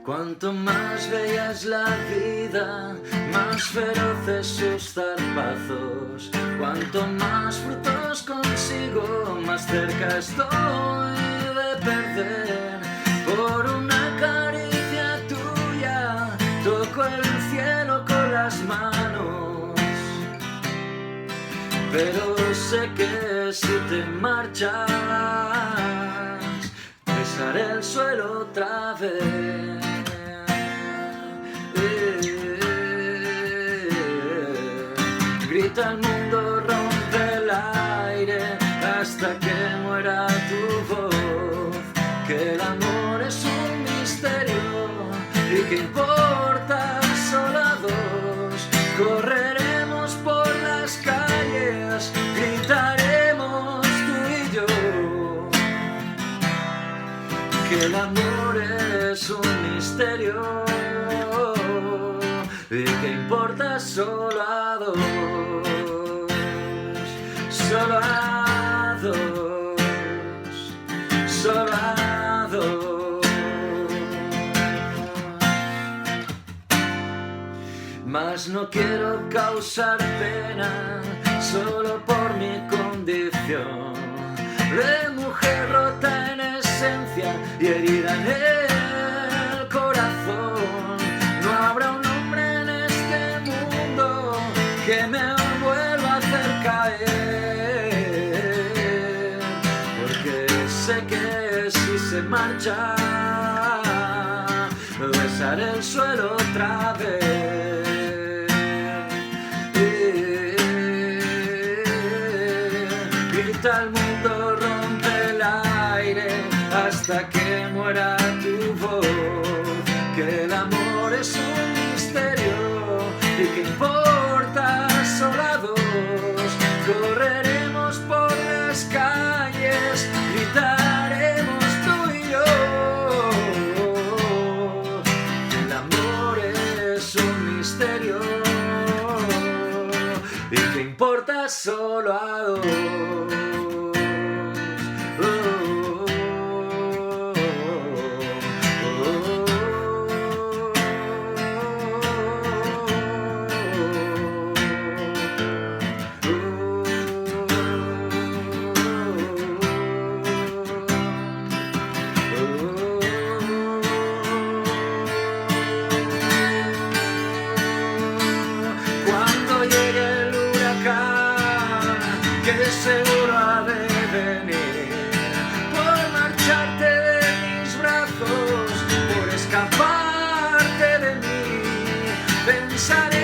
Cuanto más bella es la vida, más feroces sus zarpazos. Cuanto más frutos consigo, más cerca estoy de perder. Por una caricia tuya, toco el cielo con las manos. Pero sé que si te marchas, besaré el suelo otra vez. Grita el mundo, rompe el aire hasta que muera tu voz. Que el amor es un misterio y que importa solo a dos. Correremos por las calles, gritaremos tú y yo. Que el amor es un misterio y que importa solo a dos, solo a dos, solo a dos. Mas no quiero causar pena solo por mi condición de mujer rota en esencia y herida en el corazón. No habrá un hombre en este mundo que me vuelva a hacer caer, porque sé que si se marcha, besaré el suelo otra vez. Grita el mundo, rompe el aire hasta que muera tu voz. Que el amor es un misterio y que importa solo a dos. Correremos por las calles, gritaremos tú y yo. Que el amor es un misterio y que importa solo a dos. Cuando llegue el huracán, que seguro ha de venir, por marcharte de mis brazos, por escaparte de mí, pensaré